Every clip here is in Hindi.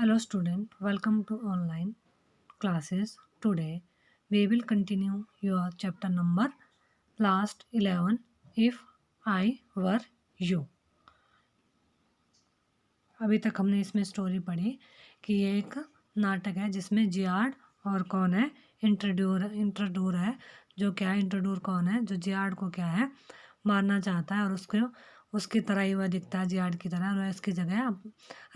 Hello student, welcome to online classes. Today we will continue your chapter number last 11 if I were you. अभी तक हमने इसमें स्टोरी पढ़ी कि ये एक नाटक है जिसमें जियार्ड और कौन है इंट्रोड्यूर है जो क्या है इंट्रोड्यूर कौन है जो जियार्ड को क्या है मारना चाहता है और उसकी तरह ही वह दिखता है जियार्ड की तरह और वह इसकी जगह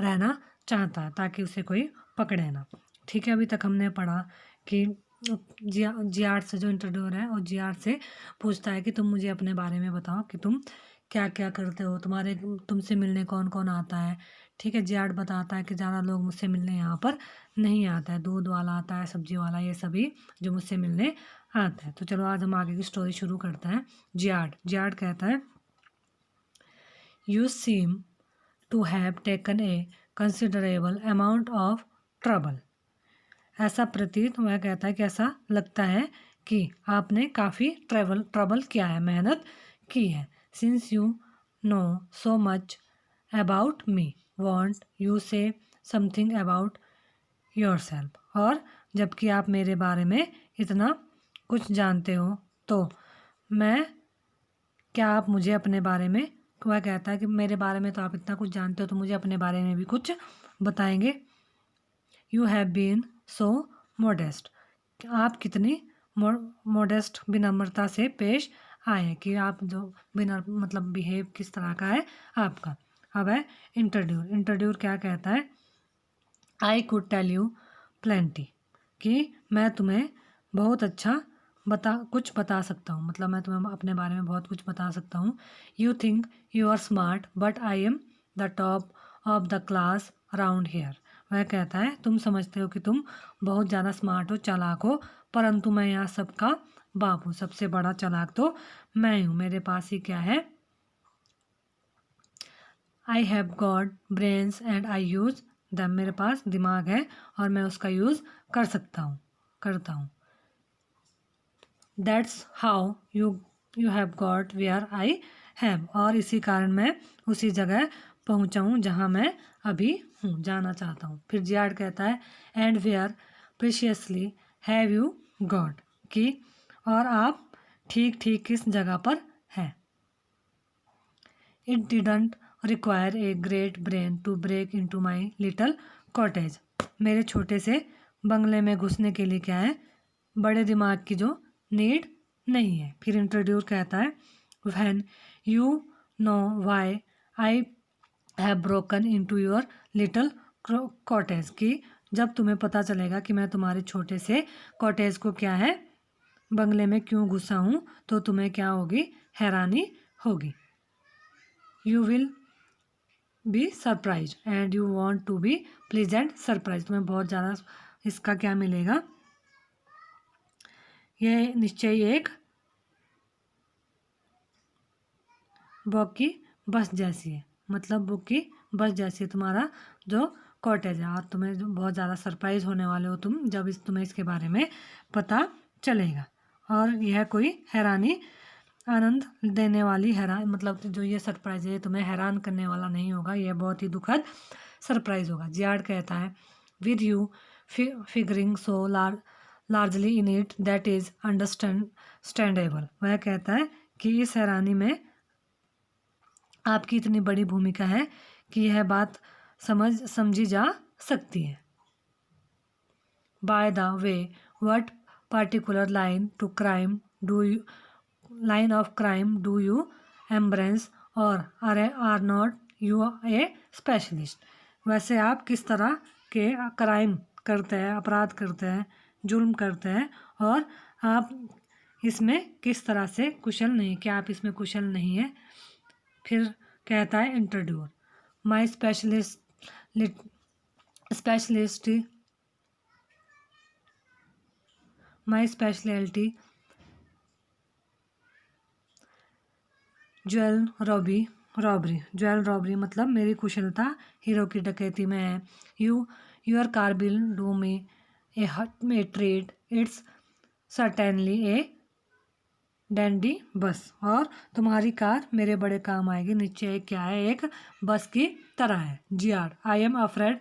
रहना चाहता है ताकि उसे कोई पकड़े ना। ठीक है, अभी तक हमने पढ़ा कि जियार्ड से जो इंट्रोड्यूर है और जियार्ड से पूछता है कि तुम मुझे अपने बारे में बताओ कि तुम क्या क्या करते हो, तुमसे मिलने कौन कौन आता है। ठीक है, जियार्ड बताता है कि ज़्यादा लोग मुझसे मिलने यहाँ पर नहीं आता है, दूध वाला आता है, सब्जी वाला, ये सभी जो मुझसे मिलने आता है। तो चलो आज हम आगे की स्टोरी शुरू करते हैं। जियार्ड कहता है, you seem to have taken a considerable amount of trouble. ऐसा प्रतीत, वह कहता है कि ऐसा लगता है कि आपने काफ़ी ट्रबल किया है, मेहनत की है। Since you know so much about me, want you से समथिंग अबाउट योर सेल्फ। और जबकि आप मेरे बारे में इतना कुछ जानते हो तो क्या आप मुझे अपने बारे में, वह कहता है कि मेरे बारे में तो आप इतना कुछ जानते हो तो मुझे अपने बारे में भी कुछ बताएंगे। You have been so modest, आप कितनी मोडेस्ट विनम्रता से पेश आए हैं कि आप जो मतलब बिहेव किस तरह का है आपका। अब है इंट्रोड्यूर क्या कहता है, I could tell you plenty, कि मैं तुम्हें बहुत अच्छा कुछ बता सकता हूँ, मतलब मैं तुम्हें अपने बारे में बहुत कुछ बता सकता हूँ। You think you are smart but I am the top of the class around here. वह कहता है तुम समझते हो कि तुम बहुत ज़्यादा स्मार्ट हो, चालाक हो, परंतु मैं यहाँ सबका बाप हूँ, सबसे बड़ा चालाक तो मैं हूँ। मेरे पास ही क्या है, I have got brains and I use them, मेरे पास दिमाग है और मैं उसका यूज़ करता हूँ। That's how you have got where I have, और इसी कारण मैं उसी जगह पहुँचा हूँ जहाँ मैं अभी हूँ, जाना चाहता हूँ। फिर जियार्ड कहता है, and where preciously have you got, कि और आप ठीक ठीक किस जगह पर हैं। It didn't require a great brain to break into my little cottage, मेरे छोटे से बंगले में घुसने के लिए क्या है, बड़े दिमाग की जो नीड नहीं है। फिर इंट्रोड्यूस कहता है, when you know why I have broken into your little cottage, कि जब तुम्हें पता चलेगा कि मैं तुम्हारे छोटे से कॉटेज को क्या है, बंगले में क्यों घुसा हूँ, तो तुम्हें क्या होगी, हैरानी होगी। You will be surprise and you want to be pleasant surprise, तुम्हें बहुत ज़्यादा इसका क्या मिलेगा, यह निश्चय एक बुक की बस जैसी है, मतलब बुक की बस जैसी है तुम्हारा जो कॉटेज है, और तुम्हें जो बहुत ज़्यादा सरप्राइज होने वाले हो तुम जब तुम्हें इसके बारे में पता चलेगा। और यह कोई हैरानी आनंद देने वाली मतलब जो ये सरप्राइज है तुम्हें हैरान करने वाला नहीं होगा, यह बहुत ही दुखद सरप्राइज होगा। जियार्ड कहता है, with you figuring so largely in it that is understandable, वह कहता है कि इस हैरानी में आपकी इतनी बड़ी भूमिका है कि यह बात समझी जा सकती है। By the way, what particular line of crime do you embrace or are not you a specialist, वैसे आप किस तरह के क्राइम करते हैं, अपराध करते हैं, जुर्म करते हैं, और आप इसमें किस तरह से कुशल नहीं, क्या आप इसमें कुशल नहीं है। फिर कहता है intruder, my speciality jewel robbery, मतलब मेरी कुशलता हीरो की डकैती में है। Your car will do me a trade, it's certainly a dandy bus, और तुम्हारी कार मेरे बड़े काम आएगी, निश्चय क्या है, एक बस की तरह है। Giard, I am afraid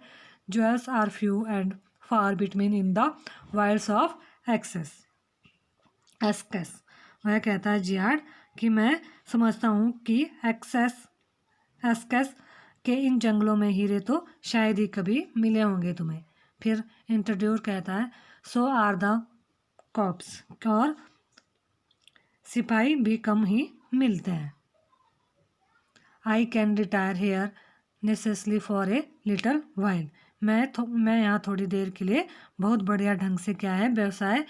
Jewels are few and far between in the wilds of Essex. एस्केस वह कहता है जियाड कि मैं समझता हूँ कि एस्केस के इन जंगलों में हीरे तो शायद ही कभी मिले होंगे तुम्हें। फिर इंट्रोड्यूर कहता है सो आर द कॉप्स, और सिपाही भी कम ही मिलते हैं। I can retire here necessarily for a little while, मैं यहाँ थोड़ी देर के लिए बहुत बढ़िया ढंग से क्या है व्यवसाय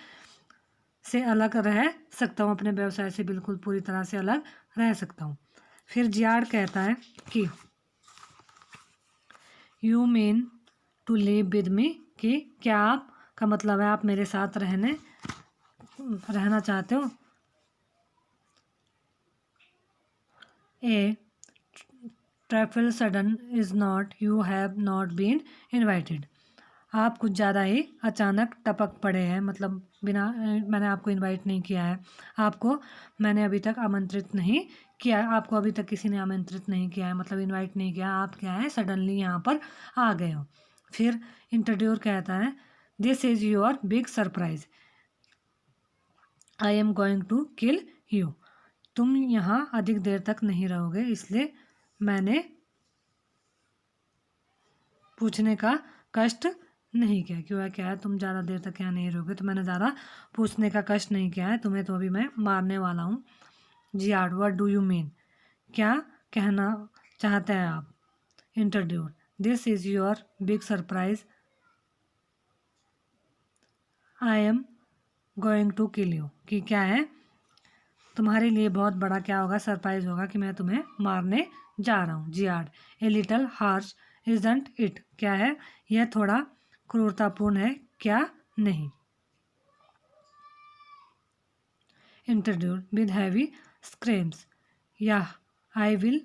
से अलग रह सकता हूँ, अपने व्यवसाय से बिल्कुल पूरी तरह से अलग रह सकता हूँ। फिर जियाड कहता है कि you mean to live with me, कि क्या आप का मतलब है आप मेरे साथ रहना चाहते हो। A trifle sudden is not, you have not been invited, आप कुछ ज़्यादा ही अचानक टपक पड़े हैं, मतलब बिना मैंने आपको इनवाइट नहीं किया है, आपको मैंने अभी तक आमंत्रित नहीं किया, आपको अभी तक किसी ने आमंत्रित नहीं किया है, मतलब इनवाइट नहीं किया, आप क्या है सडनली यहाँ पर आ गए हो। फिर इंट्रोड्यूर कहता है this is your big surprise, I am going to kill you, तुम यहाँ अधिक देर तक नहीं रहोगे, इसलिए मैंने पूछने का कष्ट नहीं किया। क्यों क्या है तुम ज़्यादा देर तक यहाँ नहीं रहोगे, तो मैंने ज़्यादा पूछने का कष्ट नहीं किया है, तुम्हें तो अभी मैं मारने वाला हूँ। Giard what do you mean, क्या कहना चाहते हैं आप। Intruder this is your big surprise, I am going to kill you, कि क्या है तुम्हारे लिए बहुत बड़ा क्या होगा सरप्राइज होगा कि मैं तुम्हें मारने जा रहा हूँ। Giard a little harsh isn't it, क्या है यह थोड़ा क्रूरतापूर्ण है क्या नहीं। इंट्रोड्यूर विद हैवी स्क्रीम्स, या I will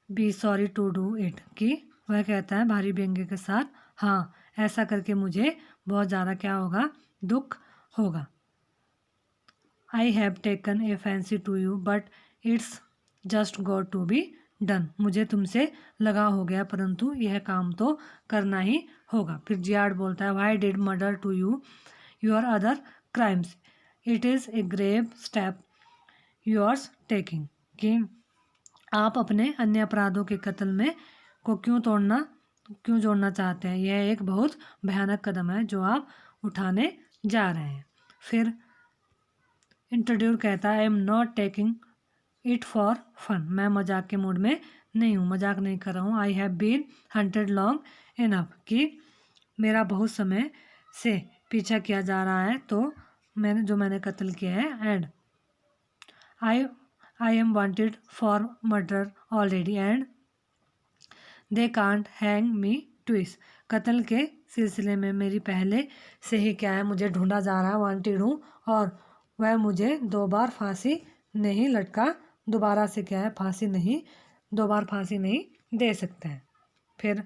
be sorry to do it, कि वह कहता है भारी व्यंग्य के साथ हाँ ऐसा करके मुझे बहुत ज़्यादा क्या होगा दुख होगा। I have taken a fancy to you but it's just got to be done, मुझे तुमसे लगा हो गया परंतु यह काम तो करना ही होगा। फिर जियाड बोलता है why did murder to you your other crimes, it is a grave step yours taking, कि आप अपने अन्य अपराधों के कत्ल में को क्यों जोड़ना चाहते हैं, यह एक बहुत भयानक कदम है जो आप उठाने जा रहे हैं। फिर इंट्रोड्यूर कहता है I am not taking it for fun, मैं मजाक के मूड में नहीं हूँ, मजाक नहीं कर रहा हूँ। I have been hunted long enough, कि मेरा बहुत समय से पीछा किया जा रहा है, तो मैंने कत्ल किया है। And I am wanted for murder already and they can't hang me twice, कत्ल के सिलसिले में मेरी पहले से ही क्या है मुझे ढूंढा जा रहा है, वांटेड हूँ, और वह मुझे 2 बार फांसी नहीं लटका, दोबारा से क्या है फांसी नहीं 2 बार फांसी नहीं दे सकते हैं। फिर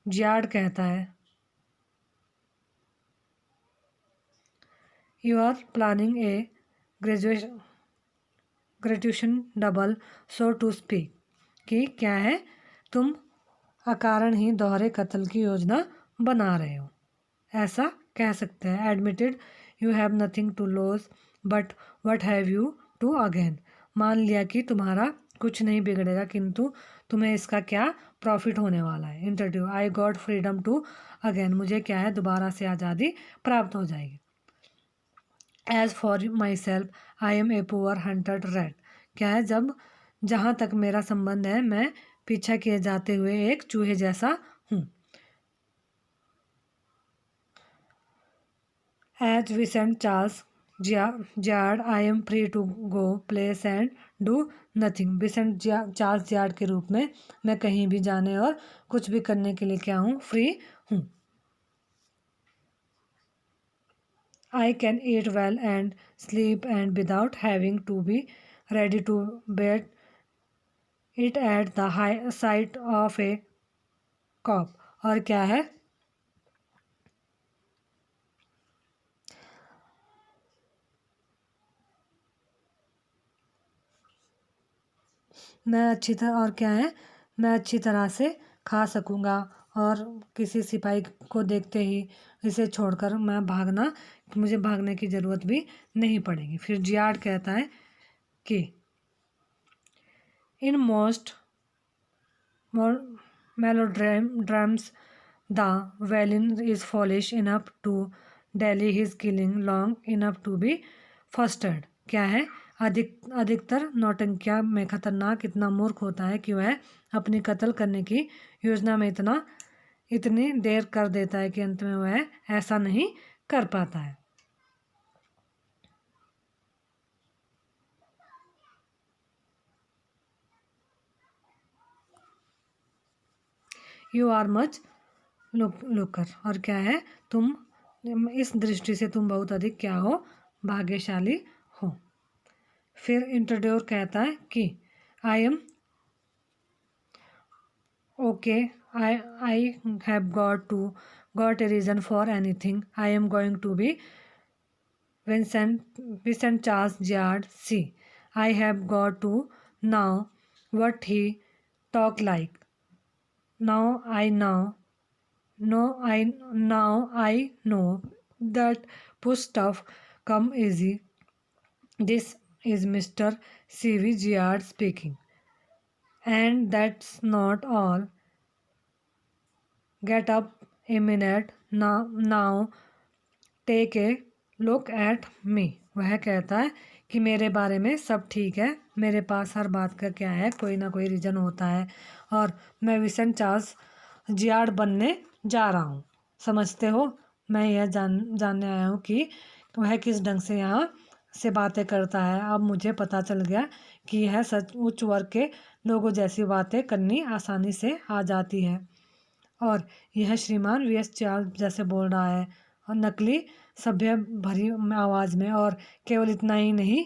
जियाड कहता है you are planning a graduation double so to speak, कि क्या है तुम अकारण ही दोहरे कत्ल की योजना बना रहे हो, ऐसा कह सकते हैं। Admitted you have nothing to loss but what have you to again, मान लिया कि तुम्हारा कुछ नहीं बिगड़ेगा किंतु तुम्हें इसका क्या प्रॉफिट होने वाला है। Intruder I got freedom to again, मुझे क्या है दोबारा से आज़ादी प्राप्त हो जाएगी। As for myself I am a poor hunted rat, क्या है जहाँ तक मेरा संबंध है मैं पीछा किए जाते हुए एक चूहे जैसा हूँ। As Vincent Charles Giard I am free to go place and do nothing, Vincent Charles Giard के रूप में मैं कहीं भी जाने और कुछ भी करने के लिए क्या हूँ फ्री हूँ। I can eat well and sleep and without having to be ready to bet it at the high sight of a cop, और क्या है मैं अच्छी तरह से खा सकूँगा और किसी सिपाही को देखते ही इसे छोड़कर मुझे भागने की ज़रूरत भी नहीं पड़ेगी। फिर जियाड कहता है कि in most melodrams, the villain is foolish enough to delay his killing long enough to be fostered। क्या है? अधिकतर नौटंकिया में खतरनाक इतना मूर्ख होता है कि वह अपनी कत्ल करने की योजना में इतनी देर कर देता है कि अंत में वह ऐसा नहीं कर पाता है। यू आर मच लुकर, और क्या है, तुम इस दृष्टि से तुम बहुत अधिक क्या हो, भाग्यशाली हो। फिर इंट्रोड्यूर कहता है कि I am okay, I have got a reason for anything, I am going to be Vincent Charles Giard C. I have got to know what he talk like. Now I know that push stuff come easy. This is Mr. C.V. Giard speaking. And that's not all. Get up a minute now take a look at me। वह कहता है कि मेरे बारे में सब ठीक है, मेरे पास हर बात का क्या है, कोई ना कोई रीज़न होता है, और मैं विंसेंट चार्ल्स जियार्ड बनने जा रहा हूँ। समझते हो, मैं यह जानने आया हूँ कि वह किस ढंग से यहाँ से बातें करता है। अब मुझे पता चल गया कि यह सच उच्च वर्ग के लोगों जैसी बातें करनी आसानी से आ जाती है, और यह श्रीमान वी.एस. चार्ल्स जैसे बोल रहा है, और नकली सभ्य भरी आवाज़ में। और केवल इतना ही नहीं,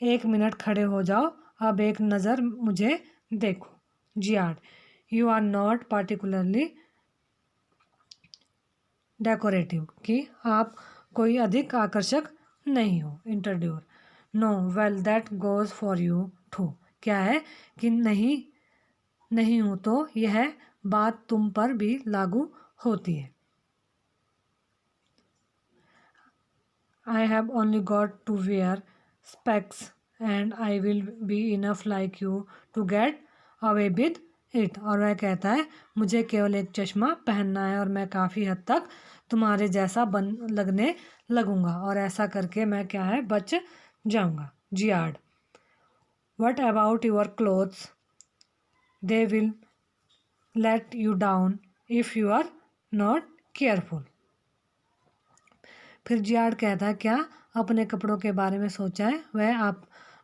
एक मिनट खड़े हो जाओ, अब एक नज़र मुझे देखो। Giard, you are not particularly decorative, कि आप कोई अधिक आकर्षक नहीं हो। Intruder, no, well that goes for you too. क्या है कि नहीं हूँ, तो यह बात तुम पर भी लागू होती है। I have only got to wear specs and I will be enough like you to get away with it। और वह कहता है मुझे केवल एक चश्मा पहनना है और मैं काफ़ी हद तक तुम्हारे जैसा लगने लगूंगा, और ऐसा करके मैं क्या है, बच जाऊंगा। Giard, what about your clothes, they will let you down if you are not careful. फिर जियार्ड कहता है क्या अपने कपड़ों के बारे में सोचा है, वह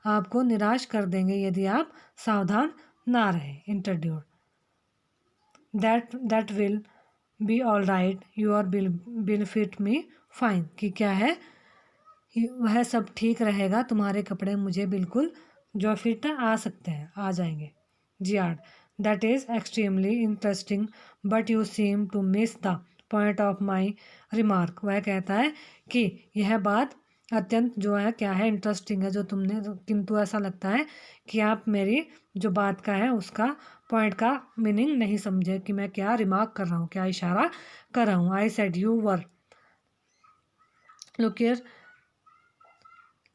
आपको निराश कर देंगे यदि आप सावधान ना रहे। Intruder, that will be all right, your bill fit me fine. कि क्या है, वह सब ठीक रहेगा, तुम्हारे कपड़े मुझे बिल्कुल जो फिट आ सकते हैं, आ जाएंगे। Giard, that is extremely interesting but you seem to miss the point of my remark. वह कहता है कि यह बात अत्यंत जो है क्या है, इंटरेस्टिंग है जो तुमने, किंतु ऐसा लगता है कि आप मेरी जो बात का है उसका पॉइंट का मीनिंग नहीं समझे कि मैं क्या रिमार्क कर रहा हूँ, क्या इशारा कर रहा हूँ। I said you were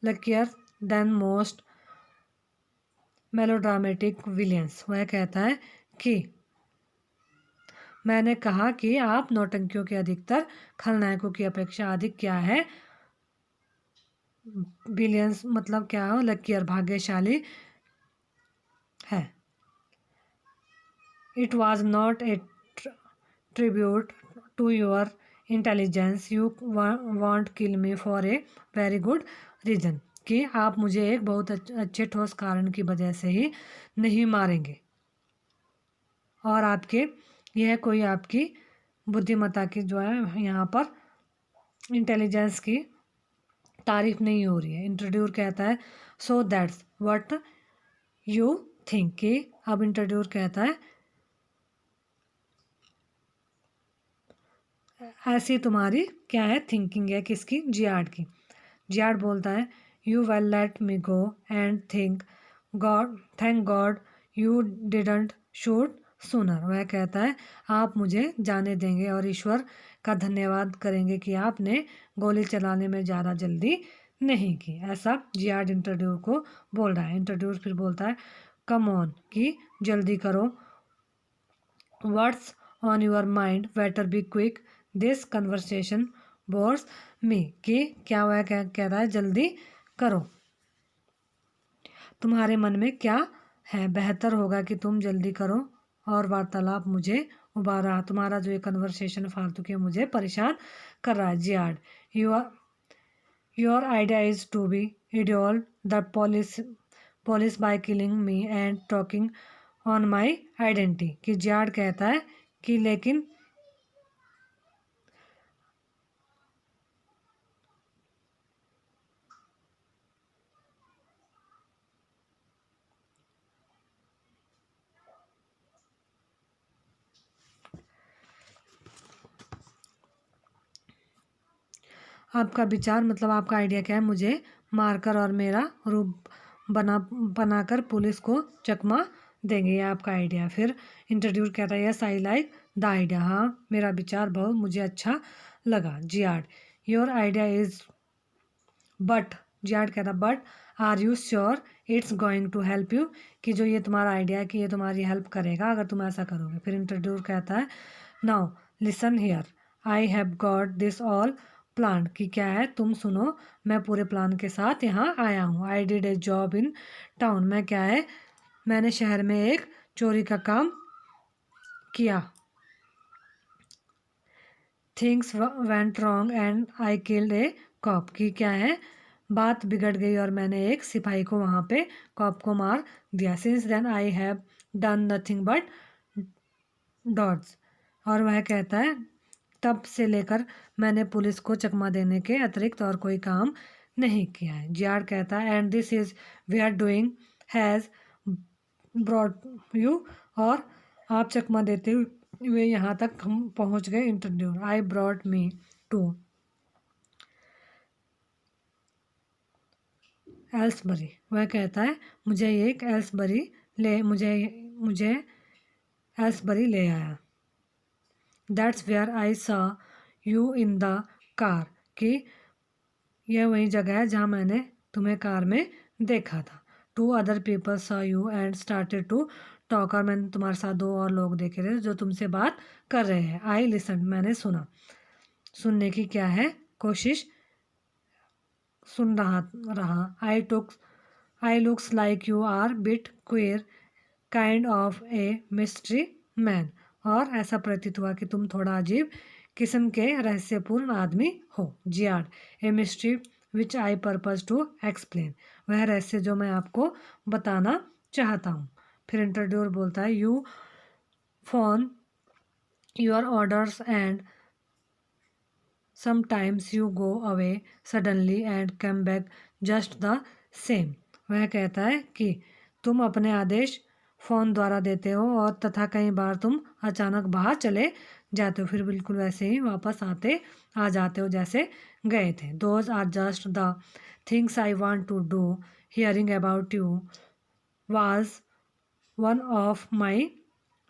luckier than most melodramatic villains. वह कहता है कि मैंने कहा कि आप नौटंकियों के अधिकतर खलनायकों की अपेक्षा अधिक क्या है, बिलियंस मतलब क्या हो, लकीर भाग्यशाली है। It was not a tribute to your intelligence, you want kill me for a very good reason. कि आप मुझे एक बहुत अच्छे ठोस कारण की वजह से ही नहीं मारेंगे, और यह कोई आपकी बुद्धिमत्ता की जो है यहाँ पर इंटेलिजेंस की तारीफ नहीं हो रही है। इंट्रोड्यूर कहता है so that's what you think. कि अब इंट्रोड्यूर कहता है ऐसी तुम्हारी क्या है थिंकिंग है, किसकी, जियार्ड की। जियार्ड बोलता है you well let me go and thank God you didn't shoot सुनर। वह कहता है आप मुझे जाने देंगे और ईश्वर का धन्यवाद करेंगे कि आपने गोली चलाने में ज़्यादा जल्दी नहीं की। ऐसा जियाड इंट्रोड्यूस को बोल रहा है। इंट्रोड्यूस फिर बोलता है कम ऑन कि जल्दी करो, what's on your mind, better be quick, this conversation bores me. कि क्या वह कह रहा है जल्दी करो, तुम्हारे मन में क्या है, बेहतर होगा कि तुम जल्दी करो और वार्तालाप मुझे उबार रहा, तुम्हारा जो ये कन्वर्सेशन फालतू के मुझे परेशान कर रहा है। Giard your idea is to be ideal the police by killing me and talking on my identity. कि जियाड कहता है कि लेकिन आपका विचार मतलब आपका आइडिया क्या है, मुझे मारकर और मेरा रूप बनाकर पुलिस को चकमा देंगे, ये आपका आइडिया। फिर इंट्रोड्यूस कहता है yes I like the idea, हाँ मेरा विचार बहुत मुझे अच्छा लगा। Giard your idea is but, Giard कहता but are you sure it's going to help you. कि जो ये तुम्हारा आइडिया है कि ये तुम्हारी हेल्प करेगा अगर तुम ऐसा करोगे। फिर इंट्रोड्यूस कहता है now listen here, I have got this all plan. कि क्या है तुम सुनो, मैं पूरे प्लान के साथ यहाँ आया हूँ। I did a job in town, मैं क्या है मैंने शहर में एक चोरी का काम किया। Things went wrong and I killed a cop. की क्या है बात बिगड़ गई और मैंने एक सिपाही को वहाँ पे कॉप को मार दिया। Since then I have done nothing but dots. और वह कहता है तब से लेकर मैंने पुलिस को चकमा देने के अतिरिक्त और कोई काम नहीं किया है। जियाड कहता है and this is we are doing has brought you. और आप चकमा देते हुए यहाँ तक हम पहुँच गए। Intruder I brought me to Aylesbury. वह कहता है मुझे एक एल्सबरी मुझे एल्सबरी ले आया। That's where I saw you in the car. कि यह वही जगह है जहाँ मैंने तुम्हें कार में देखा था। Two other people saw you and started to talk. और मैंने तुम्हारे साथ दो और लोग देखे थे जो तुमसे बात कर रहे हैं। आई लिसन, मैंने सुना, सुनने की क्या है कोशिश, सुन रहा। I looks like you are bit queer kind of a mystery man. और ऐसा प्रतीत हुआ कि तुम थोड़ा अजीब किस्म के रहस्यपूर्ण आदमी हो। Giard a mystery which I purpose to explain, वह रहस्य जो मैं आपको बताना चाहता हूँ। फिर इंट्रोड्यूस बोलता है you phone your orders and sometimes you go away suddenly and come back just the same. वह कहता है कि तुम अपने आदेश फ़ोन द्वारा देते हो और तथा कई बार तुम अचानक बाहर चले जाते हो, फिर बिल्कुल वैसे ही वापस आ जाते हो जैसे गए थे। Those are just the things I want to do, hearing about you was one of my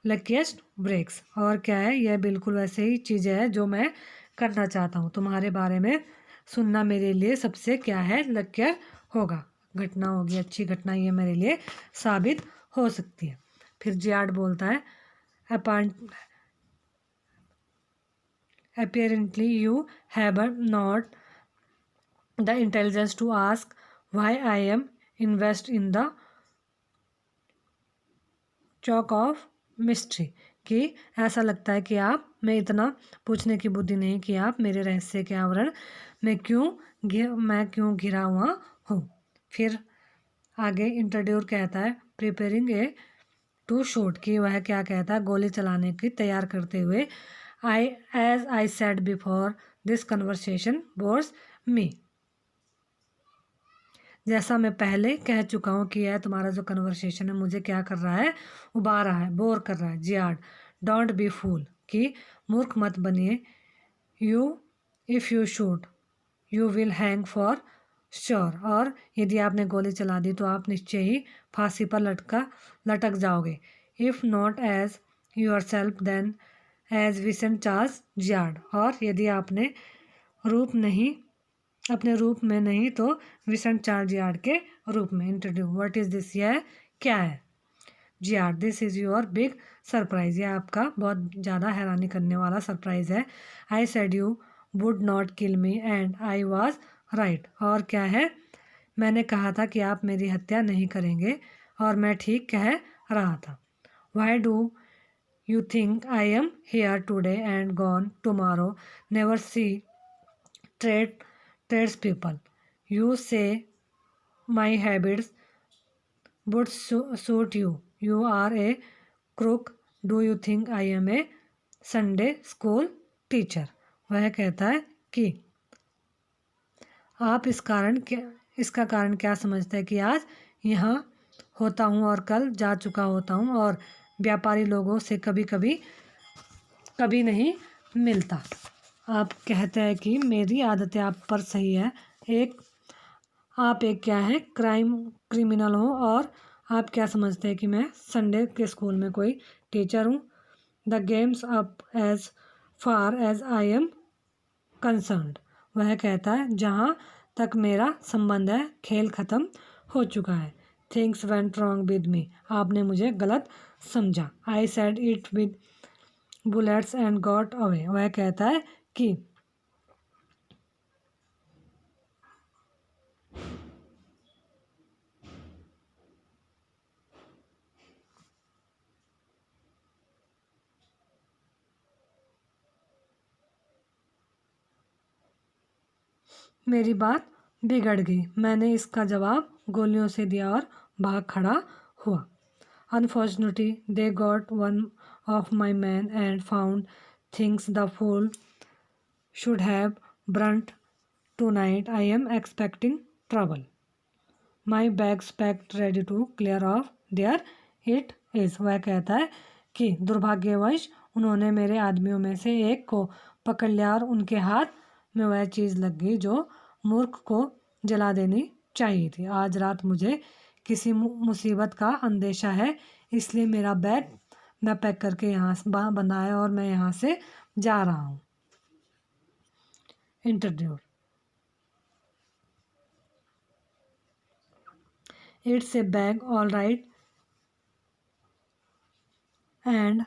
luckiest breaks. और क्या है यह बिल्कुल वैसे ही चीज़ें हैं जो मैं करना चाहता हूँ, तुम्हारे बारे में सुनना मेरे लिए सबसे क्या है लकियर होगा, घटना होगी, अच्छी घटना ये मेरे लिए साबित हो सकती है। फिर जियाड बोलता है apparently you have not the intelligence to ask why I am invest in the Chowk of mystery. कि ऐसा लगता है कि आप में इतना पूछने की बुद्धि नहीं कि आप मेरे रहस्य के आवरण में मैं क्यों घिरा हुआ हूँ। फिर आगे इंट्रोड्यूस कहता है प्रिपेयरिंग ए टू शूट। कि वह क्या कहता है गोली चलाने की तैयार करते हुए as I said before this conversation bores me. जैसा मैं पहले कह चुका हूँ कि यह तुम्हारा जो कन्वर्सेशन है मुझे क्या कर रहा है उबार रहा है, बोर कर रहा है। जियाड डोंट बी फूल। कि मूर्ख मत बनिए, if you shoot you will hang for sure. और यदि आपने गोली चला दी तो आप निश्चय ही फांसी पर लटक जाओगे। If not as yourself then as Vincent Charles Giard, और यदि आपने रूप नहीं अपने रूप में नहीं तो विंसेंट चार्ल्स जियार्ड के रूप में। इंट्रोड्यूस व्हाट इज दिस, यह क्या है। Giard this is your big surprise, यह आपका बहुत ज़्यादा हैरानी करने वाला सरप्राइज है। I said you would not kill me and I was right, और क्या है, मैंने कहा था कि आप मेरी हत्या नहीं करेंगे और मैं ठीक कह रहा था। Why do you think I am here today and gone tomorrow, never see tradespeople. You say my habits would suit you. You are a crook. Do you think I am a Sunday school teacher? वह कहता है कि आप इसका कारण क्या समझते हैं कि आज यहाँ होता हूँ और कल जा चुका होता हूँ और व्यापारी लोगों से कभी नहीं मिलता। आप कहते हैं कि मेरी आदतें आप पर सही है, आप एक क्या है क्रिमिनल हो, और आप क्या समझते हैं कि मैं संडे के स्कूल में कोई टीचर हूँ। The game's up as far as I am concerned, वह कहता है जहाँ तक मेरा संबंध है खेल ख़त्म हो चुका है। Things went wrong with me, आपने मुझे गलत समझा। I said it with bullets and got away, वह कहता है कि मेरी बात बिगड़ गई, मैंने इसका जवाब गोलियों से दिया और भाग खड़ा हुआ। Unfortunately they got one of my man and found things the fool should have burnt tonight, I am expecting trouble, my bags packed ready to clear off there it is, वह कहता है कि दुर्भाग्यवश उन्होंने मेरे आदमियों में से एक को पकड़ लिया और उनके हाथ में वह चीज़ लग गई जो मूर्ख को जला देनी चाहिए थी। आज रात मुझे किसी मुसीबत का अंदेशा है, इसलिए मेरा बैग मैं पैक करके यहाँ से बंधा है और मैं यहाँ से जा रहा हूँ। Interview it's a bag all right and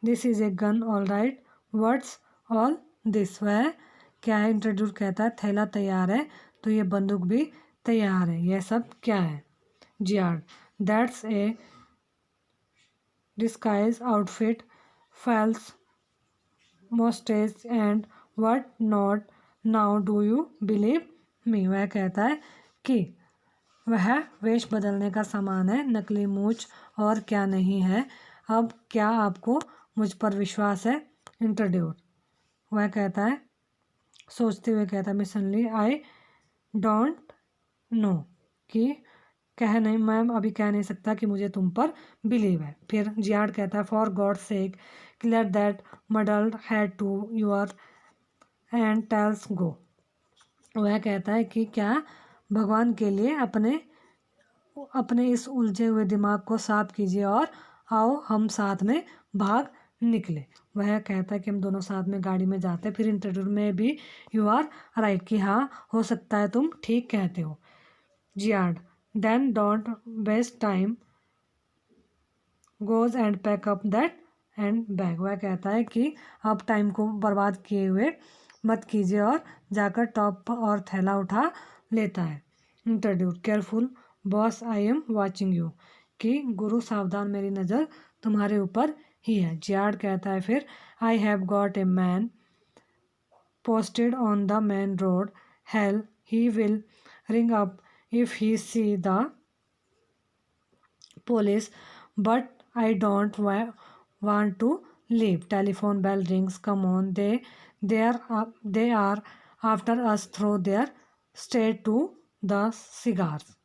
this is a gun all right, what's all this, वह क्या है। इंट्रोड्यूस कहता है थैला तैयार है तो ये बंदूक भी तैयार है, यह सब क्या है। Giard that's a disguise outfit, false moustaches and what not, now do you believe me, वह कहता है कि वह वेश बदलने का सामान है, नकली मूछ और क्या नहीं है, अब क्या आपको मुझ पर विश्वास है। इंट्रोड्यूस वह कहता है सोचते हुए कहता है मिसनली आई डोंट नो, कि मैं अभी कह नहीं सकता कि मुझे तुम पर बिलीव है। फिर जियार्ड कहता है for God sake clear that muddled head to your and tells go, वह कहता है कि क्या भगवान के लिए अपने इस उलझे हुए दिमाग को साफ कीजिए और आओ हम साथ में भाग निकले। वह कहता है कि हम दोनों साथ में गाड़ी में जाते हैं। फिर इंटरव्यू में भी यू आर राइट, कि हाँ हो सकता है तुम ठीक कहते हो। जियार्ड then don't waste time goes and pack up that and bag, वह कहता है कि आप टाइम को बर्बाद किए हुए मत कीजिए और जाकर टॉप और थैला उठा लेता है। Introduce careful boss I am watching you, कि गुरु सावधान मेरी नज़र तुम्हारे ऊपर ही है। जियार्ड कहता है फिर आई have got a man posted on the main road, hello he will ring up if he see the police, but I don't want to leave, telephone bell rings, come on, they are after us, throw their straight to the cigars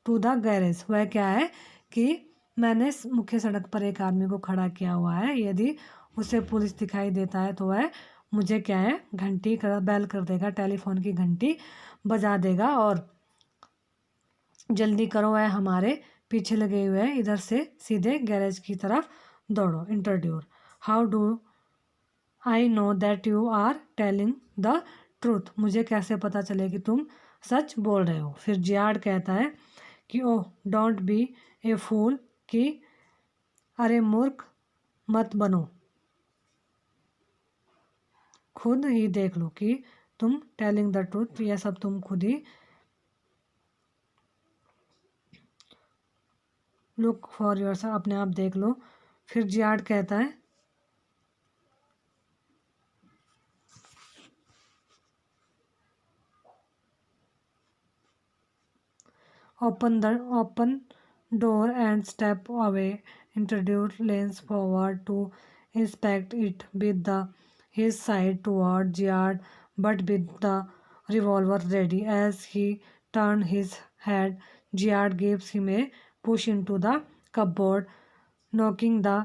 to the garage, वह क्या है कि मैंने मुख्य सड़क पर एक आदमी को खड़ा किया हुआ है, यदि उसे पुलिस दिखाई देता है तो वह मुझे क्या है बेल कर देगा, टेलीफोन की घंटी बजा देगा और जल्दी करो, वह हमारे पीछे लगे हुए हैं, इधर से सीधे गैरेज की तरफ दौड़ो। इंट्रोड्यूर, how do I know that you are telling the truth, मुझे कैसे पता चले कि तुम सच बोल रहे हो। फिर जियाड कहता है कि ओह डोंट बी ए फूल, कि अरे मूर्ख मत बनो, खुद ही देख लो कि तुम टेलिंग द ट्रूथ, यह सब तुम खुद ही लुक फॉर योरसेल्फ, अपने आप देख लो। फिर जियाड कहता है open door and step away. Introduce leans forward to inspect it with his side toward Giard, but with the revolver ready. As he turned his head, Giard gives him a push into the cupboard, knocking the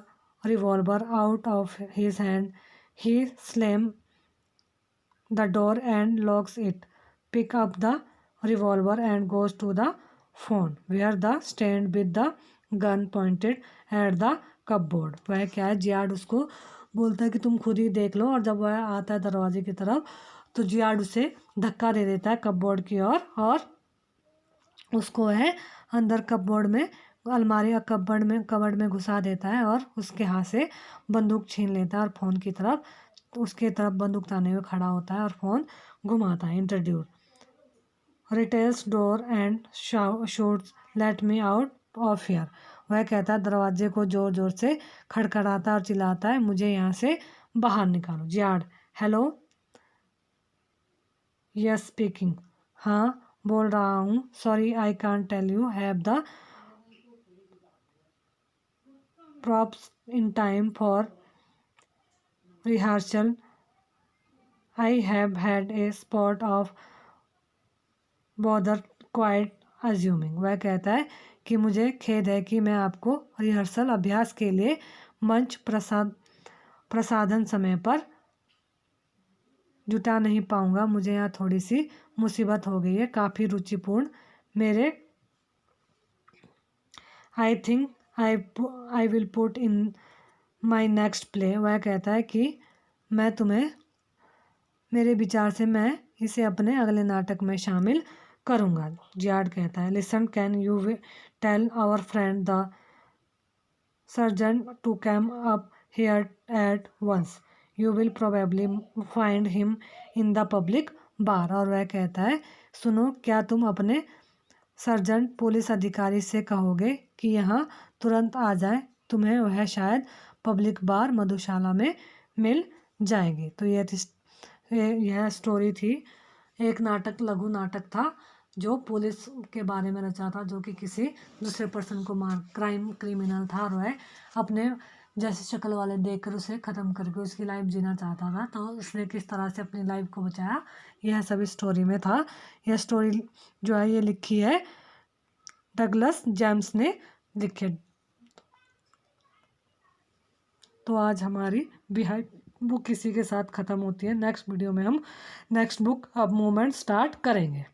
revolver out of his hand. He slams the door and locks it, pick up the revolver and goes to the phone where the stand with the gun pointed at the cupboard. वह क्या है, जियाड उसको बोलता है कि तुम खुद ही देख लो, और जब वह आता है दरवाजे की तरफ तो जियाड उसे धक्का दे देता है कपबोर्ड की ओर, और उसको वह अंदर कपबोर्ड में अलमारी या कबर्ड में घुसा देता है और उसके हाथ से बंदूक छीन लेता है और फ़ोन की तरफ, तो उसके तरफ बंदूक ताने हुए खड़ा होता है और फ़ोन घुमाता है। Introduce retails door and shoots let me out of here, वह कहता है दरवाजे को ज़ोर ज़ोर से खड़खड़ाता है और चिल्लाता है मुझे यहाँ से बाहर निकालो। जियाड, हेलो, यस स्पीकिंग, हाँ बोल रहा हूँ, sorry I can't tell you have the props in time for rehearsal. I have had a spot of bother quite assuming. वह कहता है कि मुझे खेद है कि मैं आपको रिहर्सल अभ्यास के लिए मंच प्रसाधन समय पर जुटा नहीं पाऊंगा, मुझे यहाँ थोड़ी सी मुसीबत हो गई है, काफ़ी रुचिपूर्ण मेरे I think I will put in my next play. वह कहता है कि मैं तुम्हें, मेरे विचार से मैं इसे अपने अगले नाटक में शामिल करूँगा। जियाड कहता है listen, can you tell our friend the surgeon to come up here at once, you will probably find him in the public bar. और वह कहता है सुनो, क्या तुम अपने सर्जन पुलिस अधिकारी से कहोगे कि यहाँ तुरंत आ जाए, तुम्हें वह शायद पब्लिक बार मधुशाला में मिल जाएगी। तो यह स्टोरी थी, एक नाटक, लघु नाटक था जो पुलिस के बारे में रचा था, जो कि किसी दूसरे पर्सन को क्रिमिनल था और वह अपने जैसे शक्ल वाले देखकर उसे ख़त्म करके उसकी लाइफ जीना चाहता था, तो उसने किस तरह से अपनी लाइफ को बचाया, यह सब स्टोरी में था। यह स्टोरी जो है ये लिखी है डगलस जेम्स ने लिखी। तो आज हमारी बिहाइंड बुक इसी के साथ ख़त्म होती है। नेक्स्ट वीडियो में हम नेक्स्ट बुक अब मूवमेंट स्टार्ट करेंगे।